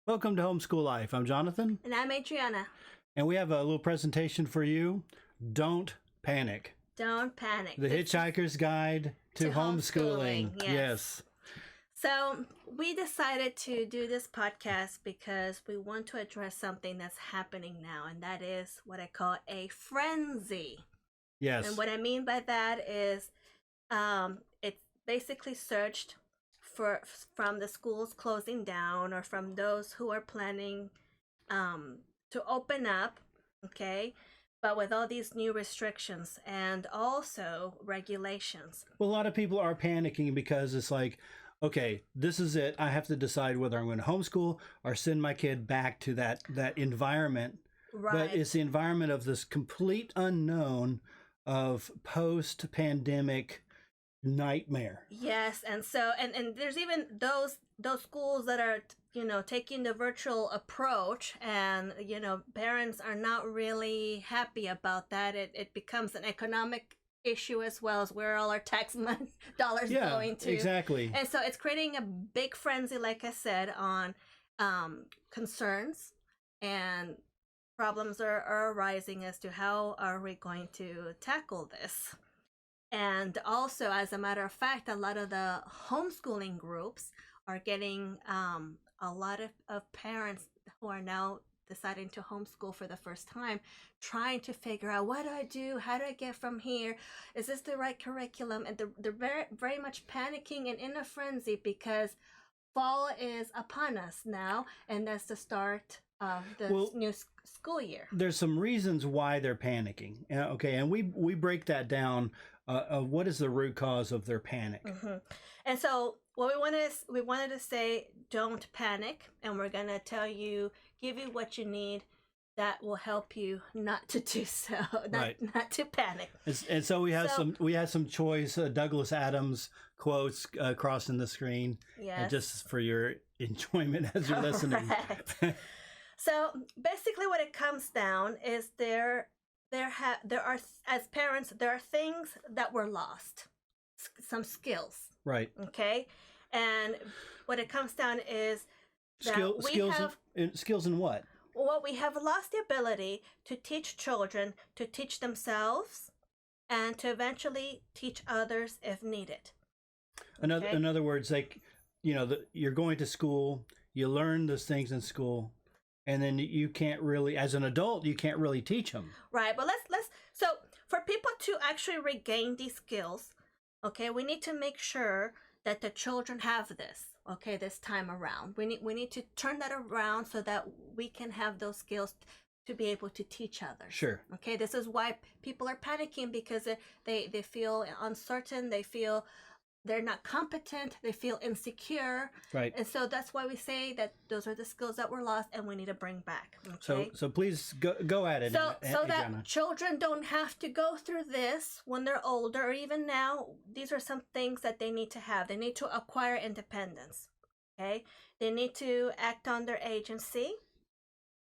Welcome to Homeschool Life. I'm Jonathan, And I'm Adriana. and we have a little presentation for you. Don't panic. Don't panic. The Hitchhiker's Guide to Homeschooling. Yes. So we decided to do this podcast because we want to address something that's happening now, and that is what I call a frenzy. Yes. And what I mean by that is it's basically surged from the schools closing down or from those who are planning to open up, okay? But with all these new restrictions and also regulations. Well, a lot of people are panicking because it's like, okay, this is it. I have to decide whether I'm going to homeschool or send my kid back to that environment. Right. But it's the environment of this complete unknown of post-pandemic nightmare. Yes, and so and there's even those schools that are taking the virtual approach, and parents are not really happy about that. It becomes an economic issue as well as where all our tax dollars going to. Exactly. And so it's creating a big frenzy, like I said, on concerns, and problems are arising as to how are we going to tackle this. And also, as a matter of fact, a lot of the homeschooling groups are getting a lot of parents who are now deciding to homeschool for the first time, trying to figure out, what do I do? How do I get from here? Is this the right curriculum? And they're very, very much panicking and in a frenzy because fall is upon us now, and that's the start of the new school year. There's some reasons why they're panicking. Okay, and we break that down. What is the root cause of their panic? Mm-hmm. And so what we wanted to say, don't panic, and we're gonna give you what you need that will help you not to do so, not to panic. And so we had some choice Douglas Adams quotes crossing the screen, just for your enjoyment as you're listening. So basically, what it comes down is there are, as parents, there are things that were lost, some skills. Right. Okay. And what it comes down is that skills in what? Well, we have lost the ability to teach children, to teach themselves, and to eventually teach others if needed. In other words, like, you're going to school, you learn those things in school, and then you can't really, as an adult, you can't really teach them. Right. But so for people to actually regain these skills, okay, we need to make sure that the children have this, okay, this time around. We need to turn that around so that we can have those skills to be able to teach others. Sure. Okay, this is why people are panicking, because they feel uncertain, they feel they're not competent, they feel insecure. Right. And so that's why we say that those are the skills that were lost and we need to bring back. Okay? So please go at it. So that children don't have to go through this when they're older, or even now. These are some things that they need to have. They need to acquire independence. Okay? They need to act on their agency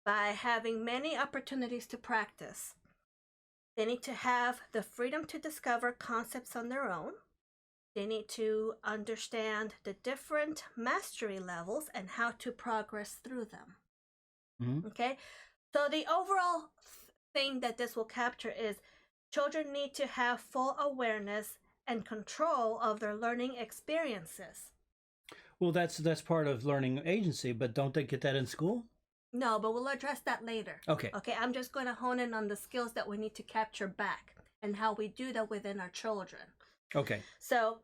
by having many opportunities to practice. They need to have the freedom to discover concepts on their own. They need to understand the different mastery levels and how to progress through them. Mm-hmm. Okay? So the overall thing that this will capture is children need to have full awareness and control of their learning experiences. Well, that's part of learning agency, but don't they get that in school? No, but we'll address that later. Okay. Okay, I'm just going to hone in on the skills that we need to capture back and how we do that within our children. Okay. So,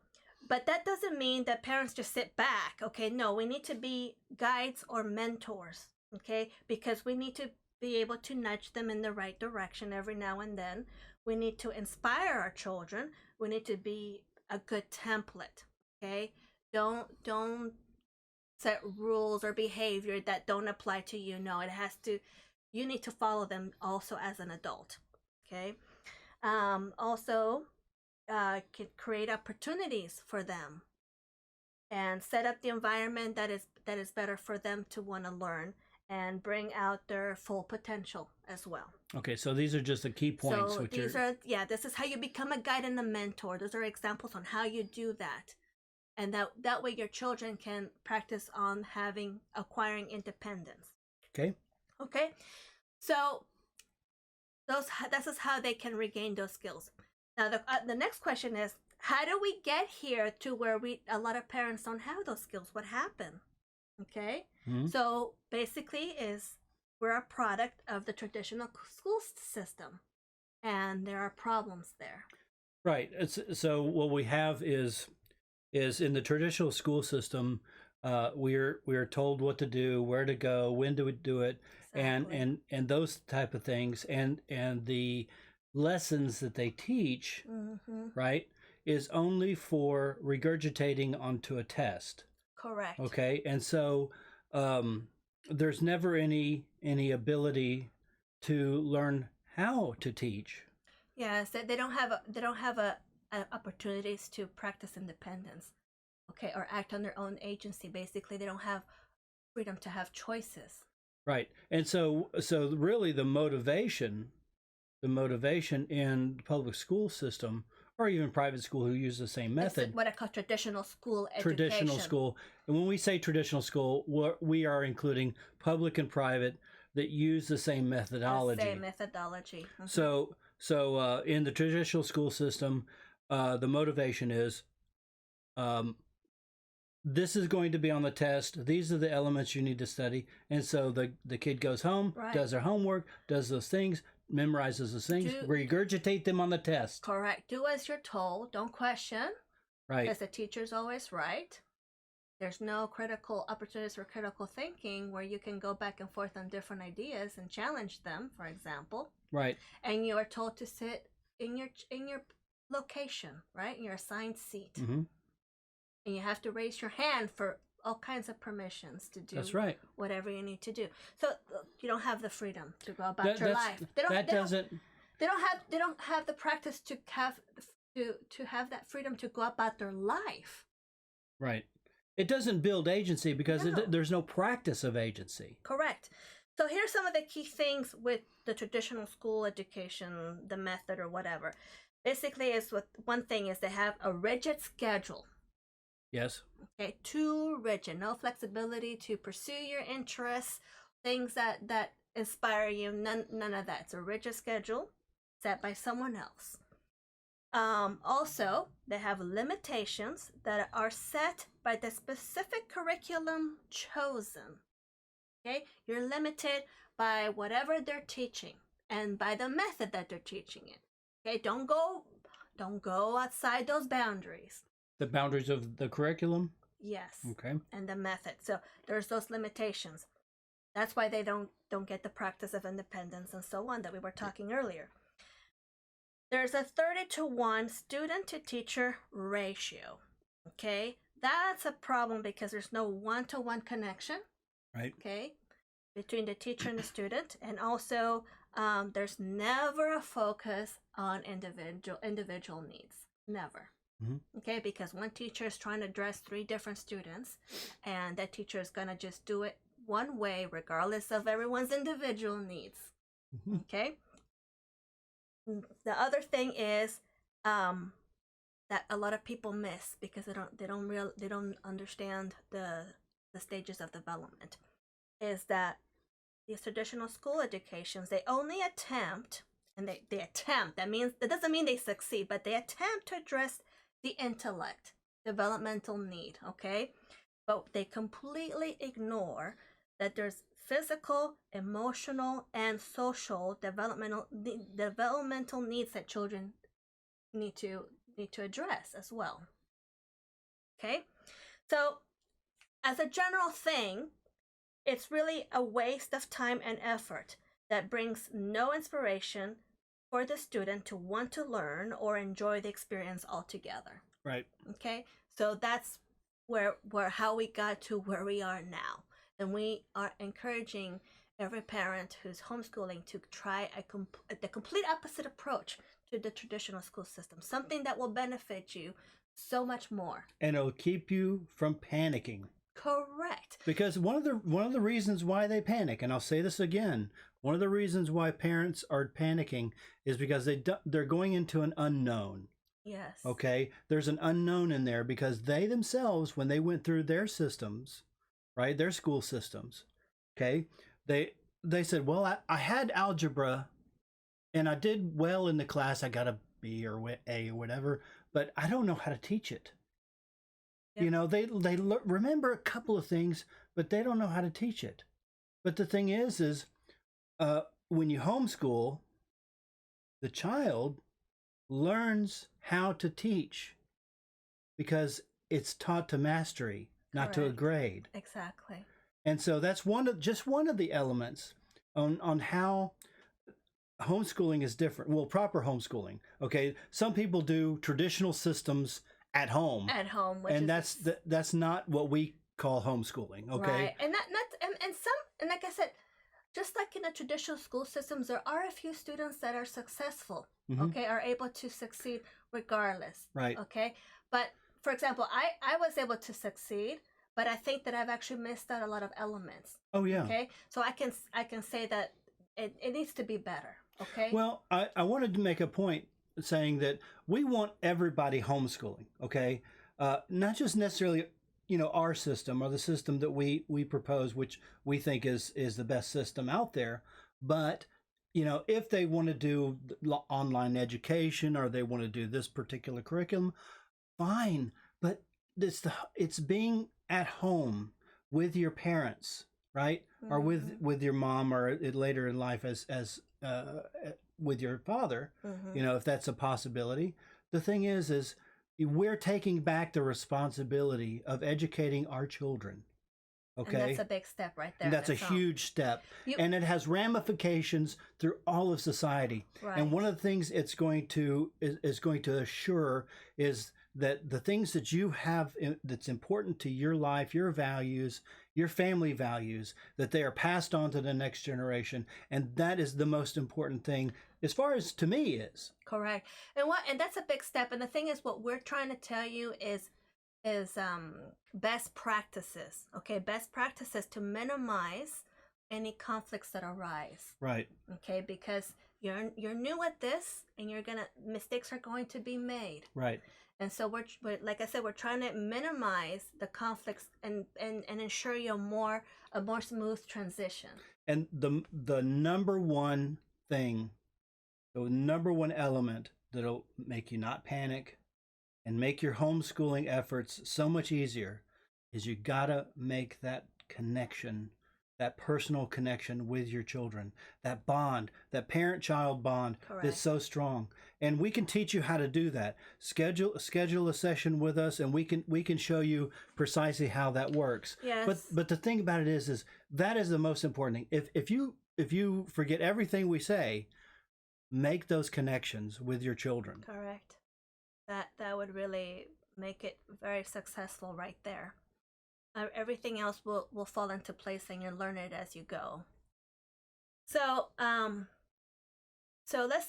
but that doesn't mean that parents just sit back. Okay, no, we need to be guides or mentors. Okay, because we need to be able to nudge them in the right direction every now and then. We need to inspire our children. We need to be a good template. Okay, don't set rules or behavior that don't apply to you. No, you need to follow them also as an adult. Okay, also. Can create opportunities for them and set up the environment that is better for them to want to learn and bring out their full potential as well. Okay, so these are just the key points. So this is how you become a guide and a mentor. Those are examples on how you do that. and that way your children can practice on acquiring independence. Okay, so this is how they can regain those skills. Now the next question is, how do we get here to where a lot of parents don't have those skills? What happened? Okay, so basically we're a product of the traditional school system, and there are problems there. Right. So what we have is in the traditional school system, we're told what to do, where to go, when to do it, exactly. and those type of things, and the lessons that they teach, right, is only for regurgitating onto a test. Correct. Okay, and so there's never any ability to learn how to teach. Yes, they don't have opportunities to practice independence, okay, or act on their own agency. Basically, they don't have freedom to have choices. Right, and so really the motivation in the public school system, or even private school who use the same method. It's what I call traditional school education. Traditional school. And when we say traditional school, we are including public and private that use the same methodology. The same methodology. So in the traditional school system, the motivation is, this is going to be on the test. These are the elements you need to study. And so the kid goes home, does their homework, does those things, memorizes those things, regurgitate them on the test. Correct. Do as you're told. Don't question. Right. Because the teacher's always right. There's no critical opportunities for critical thinking where you can go back and forth on different ideas and challenge them, for example. Right. And you are told to sit in your location, right? In your assigned seat. And you have to raise your hand for all kinds of permissions to do whatever you need to do. So you don't have the freedom to go about your life. They don't have the practice to have that freedom to go about their life. Right. It doesn't build agency because there's no practice of agency. Correct. So here's some of the key things with the traditional school education, the method or whatever. Basically, one thing is they have a rigid schedule. Yes. Okay, too rigid. No flexibility to pursue your interests, things that inspire you. None of that. It's a rigid schedule set by someone else. Also, they have limitations that are set by the specific curriculum chosen. Okay, you're limited by whatever they're teaching and by the method that they're teaching it. Okay, don't go outside those boundaries. The boundaries of the curriculum? Yes. Okay. And the method. So there's those limitations. That's why they don't get the practice of independence and so on that we were talking earlier. There's a 30-to-1 student-to-teacher ratio. Okay? That's a problem because there's no one-to-one connection. Right. Okay? Between the teacher and the student. And also, there's never a focus on individual needs. Never. Okay, because one teacher is trying to address 3 different students, and that teacher is going to just do it one way, regardless of everyone's individual needs. Okay. The other thing is that a lot of people miss because they don't understand the stages of development. Is that these traditional school educations, they only attempt, and they attempt. That doesn't mean they succeed, but they attempt to address the intellect, developmental need, okay? But they completely ignore that there's physical, emotional, and social developmental needs that children need to address as well. Okay? So, as a general thing, it's really a waste of time and effort that brings no inspiration for the student to want to learn or enjoy the experience altogether. Right. Okay, so that's where how we got to where we are now, and we are encouraging every parent who's homeschooling to try the complete opposite approach to the traditional school system, something that will benefit you so much more, and it'll keep you from panicking. Correct. Because one of the reasons why they panic, and I'll say this again, one of the reasons why parents are panicking is because they're going into an unknown. Yes. Okay, there's an unknown in there because they themselves, when they went through their systems, right, their school systems, okay, they said, well, I had algebra and I did well in the class. I got a B or A or whatever, but I don't know how to teach it. Yep. You know, they remember a couple of things, but they don't know how to teach it. But the thing is when you homeschool, the child learns how to teach because it's taught to mastery, not to a Correct. grade. Exactly. And so that's just one of the elements on how homeschooling is different. Well, proper homeschooling. Okay, some people do traditional systems at home. At home, which and is that's not what we call homeschooling. Okay, right. And and like I said, just like in the traditional school systems, there are a few students that are successful. Mhm. Okay, are able to succeed regardless. Right. Okay, but for example, I was able to succeed, but I think that I've actually missed out a lot of elements. Oh yeah. Okay, so I can say that it needs to be better. Okay. Well, I wanted to make a point saying that we want everybody homeschooling. Okay, not just necessarily our system or the system that we propose, which we think is the best system out there, but if they want to do online education or they want to do this particular curriculum, fine. But it's being at home with your parents, right? Or with your mom, or later in life as with your father, if that's a possibility. The thing is we're taking back the responsibility of educating our children. Okay, and that's a big step right there. And that's a huge step, and it has ramifications through all of society. Right. And one of the things it's going to assure is that the things that you have that's important to your life, your values, your family values, that they are passed on to the next generation, and that is the most important thing as far as to me is. Correct. And that's a big step. And the thing is, what we're trying to tell you is best practices. Okay, best practices to minimize any conflicts that arise. Right. Okay, because you're new at this, and mistakes are going to be made. Right. And so we're like I said, we're trying to minimize the conflicts and ensure you a more smooth transition. And the number one thing, the number one element that'll make you not panic and make your homeschooling efforts so much easier is you gotta make that connection, that personal connection with your children, that bond, that parent-child bond. Correct. That's so strong. And we can teach you how to do that. Schedule a session with us, and we can show you precisely how that works. Yes. But the thing about it is that is the most important thing. If you forget everything we say, make those connections with your children. Correct. That would really make it very successful right there. Everything else will fall into place, and you'll learn it as you go. So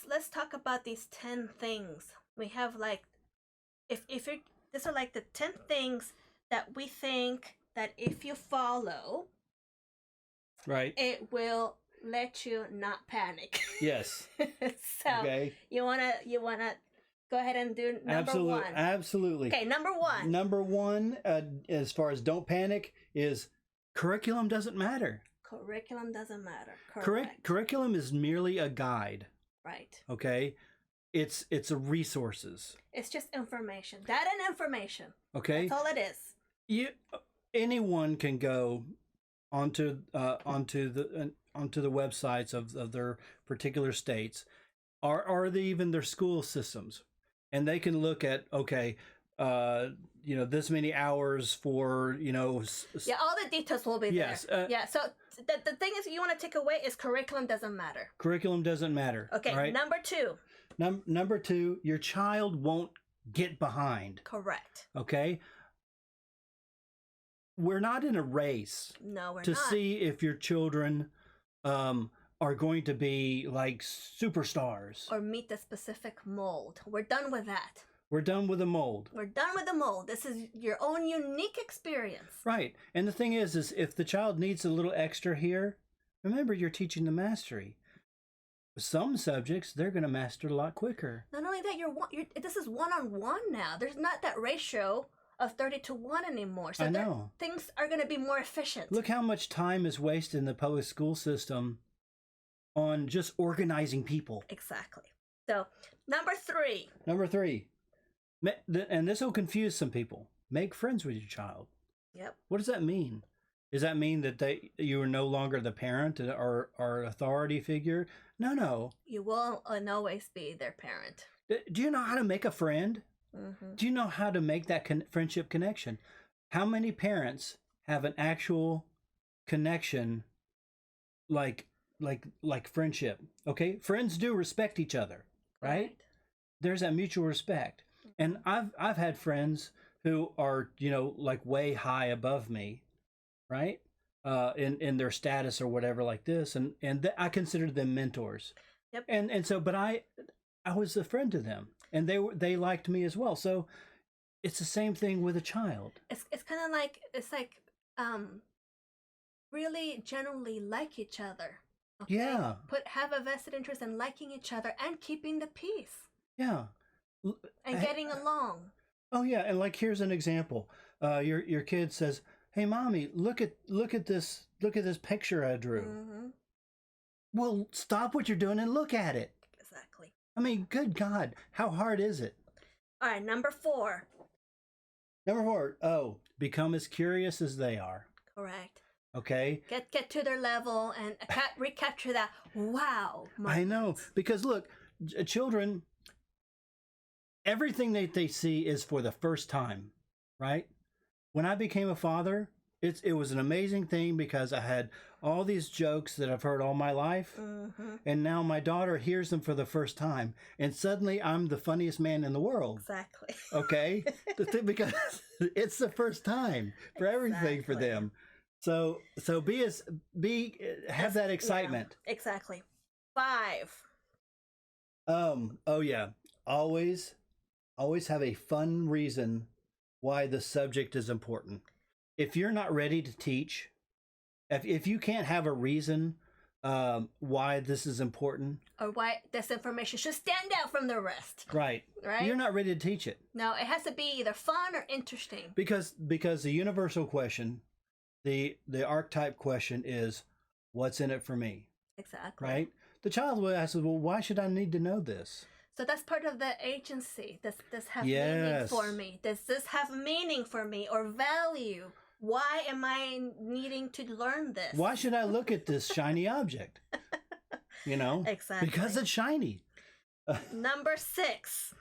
let's talk about these 10 things. We have if you're these are like the 10 things that we think that if you follow, right, it will let you not panic. Yes. So okay. You wanna go ahead and do number one. Absolutely. Okay, number one. Number one, as far as don't panic, is curriculum doesn't matter. Curriculum doesn't matter. Correct. Curriculum is merely a guide. Right. Okay. It's a resources. It's just information, data and information. Okay. That's all it is. Anyone can go onto the websites of their particular states, or even their school systems, and they can look at this many hours for all the details will be there. Yes. So the thing is, you want to take away is curriculum doesn't matter. Curriculum doesn't matter. Okay. Right? Number two. Number two, your child won't get behind. Correct. Okay. We're not in a race. No, we're to not. see if your children are going to be like superstars or meet the specific mold. We're done with that. We're done with the mold. We're done with the mold. This is your own unique experience. Right. And the thing is if the child needs a little extra here, remember you're teaching the mastery. some subjects they're going to master a lot quicker. Not only that, this is one-on-one now. There's not that ratio of 30 to 1 anymore. So I know. Things are going to be more efficient. Look how much time is wasted in the public school system on just organizing people. Exactly. So, number 3. Number 3, and this will confuse some people, make friends with your child. Yep. What does that mean? Does that mean that you are no longer the parent or authority figure? No. You will always be their parent. Do you know how to make a friend? Mm-hmm. Do you know how to make that friendship connection? How many parents have an actual connection like friendship? Okay, friends do respect each other, right? There's that mutual respect. And I've had friends who are, like way high above me, right? In their status or whatever like this. And I considered them mentors. Yep. And so, but I was a friend to them and they liked me as well. So it's the same thing with a child. It's kind of like, really generally like each other. Okay? Yeah. Have a vested interest in liking each other and keeping the peace. Yeah. And getting along. Oh yeah, and like here's an example. Your kid says, "Hey, mommy, look at this picture I drew." Mm-hmm. Well, stop what you're doing and look at it. Exactly. I mean, good God, how hard is it? All right, number 4. Number 4. Oh, become as curious as they are. Correct. Okay. Get to their level and recapture that wow moment. I know, because look, children, everything that they see is for the first time, right? When I became a father, it was an amazing thing because I had all these jokes that I've heard all my life, mm-hmm. and now my daughter hears them for the first time, and suddenly I'm the funniest man in the world. Exactly. Okay, because it's the first time for everything for them. So have that excitement. Yeah, exactly. 5. Oh yeah, always have a fun reason why the subject is important. If you're not ready to teach, if you can't have a reason why this is important, or why this information should stand out from the rest, right? You're not ready to teach it. No, it has to be either fun or interesting. Because the universal question, the archetype question is, what's in it for me? Exactly. Right? The child will ask, well, why should I need to know this? So that's part of the agency. Does this have meaning for me? Does this have meaning for me or value? Why am I needing to learn this? Why should I look at this shiny object? Exactly. Because it's shiny. Number 6.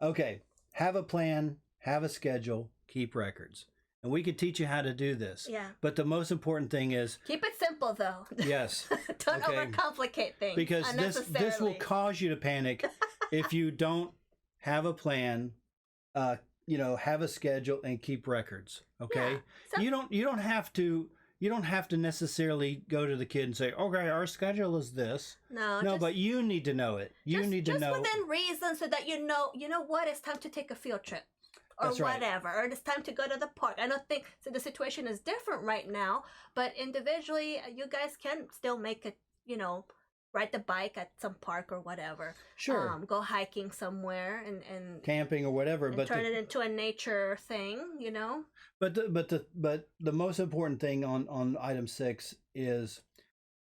Okay. Have a plan, have a schedule, keep records. And we could teach you how to do this. Yeah. But the most important thing is... keep it simple, though. Yes. Don't overcomplicate things. Because this will cause you to panic if you don't have a plan, have a schedule and keep records. Okay. Yeah. You don't have to necessarily go to the kid and say, okay, our schedule is this. No, but you need to know it. You need to know. Just within reason, so that you know what, it's time to take a field trip. Or That's right. whatever, or it's time to go to the park. I don't think so. The situation is different right now, but individually, you guys can still make it. Ride the bike at some park or whatever. Sure. Go hiking somewhere and camping or whatever, and but turn it into a nature thing. But the most important thing on item 6 is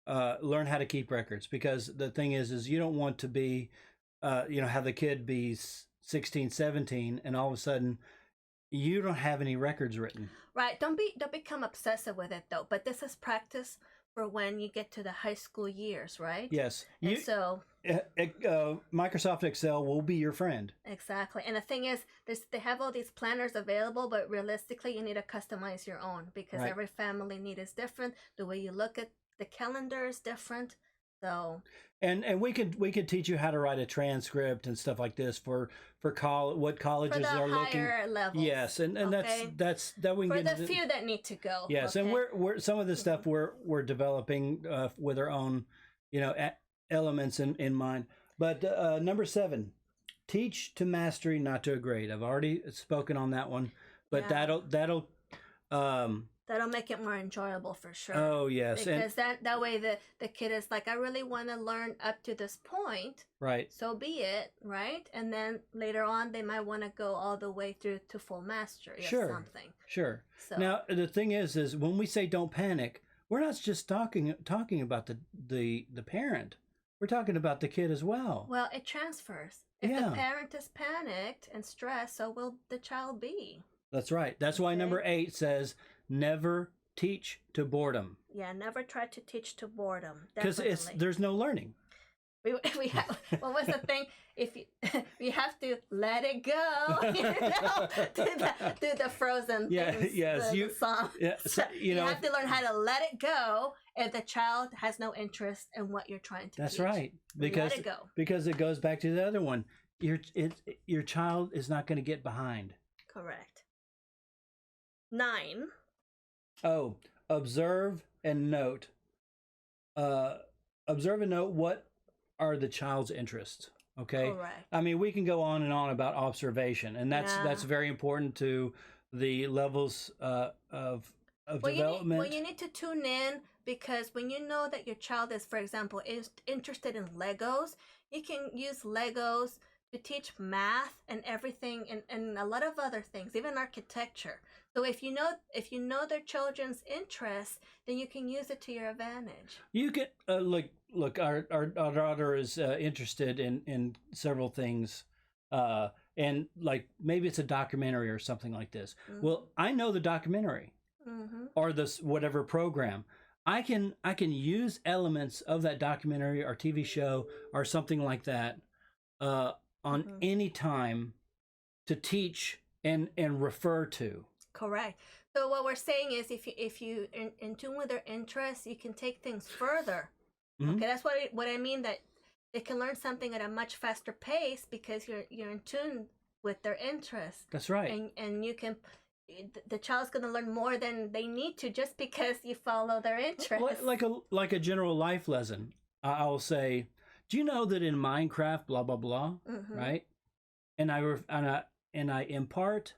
learn how to keep records, because the thing is you don't want to be have the kid be 16, 17, and all of a sudden you don't have any records written. Right. Don't become obsessive with it though. But this is practice for when you get to the high school years, right? Yes. So Microsoft Excel will be your friend. Exactly. And the thing is, they have all these planners available, but realistically, you need to customize your own, because every family need is different. The way you look at the calendar is different. So. And we could teach you how to write a transcript and stuff like this for what colleges are looking. For the higher levels. Yes, and that's that we can for the few that need to go. Yes, and we're some of the stuff we're developing with our own elements in mind. But number 7, teach to mastery, not to a grade. I've already spoken on that one, but that'll That'll make it more enjoyable for sure. Oh, yes. Because that way the kid is like, I really want to learn up to this point. Right. So be it, right? And then later on, they might want to go all the way through to full mastery of something. Sure. So. Now, the thing is when we say don't panic, we're not just talking about the parent. We're talking about the kid as well. Well, it transfers. If the parent is panicked and stressed, so will the child be. That's right. That's why number 8 says, never teach to boredom. Yeah, never try to teach to boredom. Because there's no learning. We have, what was the thing? If you have to let it go, do the Frozen things, the song. Yeah, so, you have to learn how to let it go if the child has no interest in what you're trying to That's teach. right. Because let it go. Because it goes back to the other one. Your child is not going to get behind. Correct. 9. Oh, observe and note. Observe and note what are the child's interests. Okay. Correct. I mean, we can go on and on about observation, and that's very important to the levels of development. You need to tune in, because when you know that your child is, for example, is interested in Legos, you can use Legos to teach math and everything, and a lot of other things, even architecture. So if you know their children's interests, then you can use it to your advantage. You can look. Our daughter is interested in several things, and like maybe it's a documentary or something like this. Mm-hmm. Well, I know the documentary, or this whatever program. I can use elements of that documentary or TV show or something like that on any time to teach and refer to. Correct. So what we're saying is, if you in tune with their interests, you can take things further. Mm-hmm. Okay, that's what I mean, that they can learn something at a much faster pace because you're in tune with their interests. That's right. And you can, the child's going to learn more than they need to just because you follow their interests. Like a general life lesson. I'll say, do you know that in Minecraft, blah blah blah, right? And I impart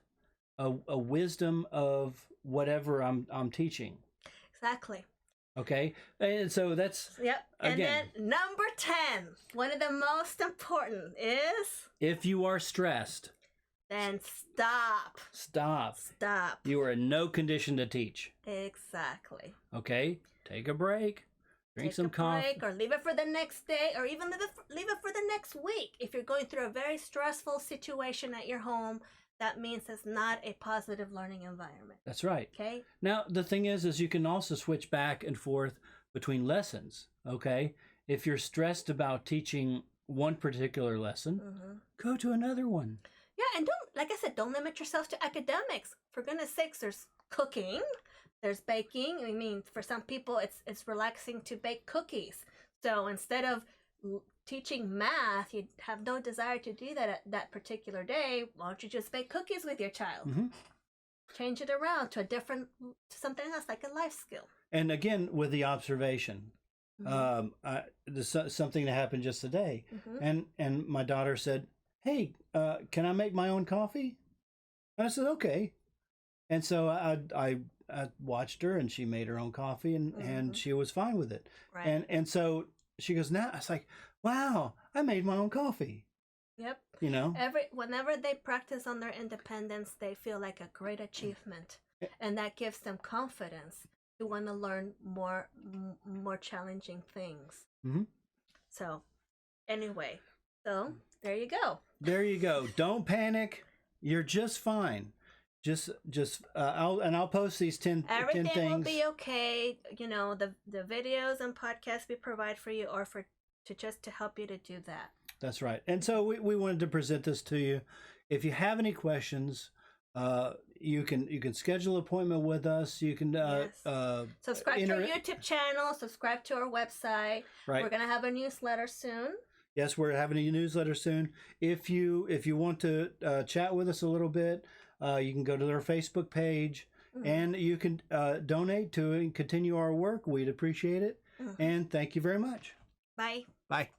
a wisdom of whatever I'm teaching. Exactly. Okay, and so that's And then number 10, one of the most important is, if you are stressed, then stop. Stop. You are in no condition to teach. Exactly. Okay, take a break. Drink some coffee, or leave it for the next day, or even leave it for the next week. If you're going through a very stressful situation at your home, that means it's not a positive learning environment. That's right. Okay. Now, the thing is you can also switch back and forth between lessons. Okay. If you're stressed about teaching one particular lesson, go to another one. Yeah, and don't limit yourself to academics. For goodness sakes, there's cooking, there's baking. I mean, for some people, it's relaxing to bake cookies. So instead of teaching math, you have no desire to do that at that particular day, why don't you just bake cookies with your child? Change it around to something else, like a life skill. And again, with the observation, there's something that happened just today, and my daughter said, "Hey, can I make my own coffee?" And I said, "Okay." And so I watched her, and she made her own coffee, and she was fine with it. Right. And so she goes, now it's like, wow, I made my own coffee. Yep. You know, whenever they practice on their independence, they feel like a great achievement, and that gives them confidence to want to learn more challenging things. So anyway, so there you go. There you go. Don't panic. You're just fine. Just I'll post these 10 Everything 10 things. Will be okay. You know, the videos and podcasts we provide for you are to help you to do that. That's right. And so we wanted to present this to you. If you have any questions, you can schedule an appointment with us. You can subscribe to our YouTube channel, subscribe to our website. Right. We're going to have a newsletter soon. Yes, we're having a newsletter soon. If you want to chat with us a little bit, you can go to our Facebook page, and you can donate to it and continue our work. We'd appreciate it. And thank you very much. Bye. Bye.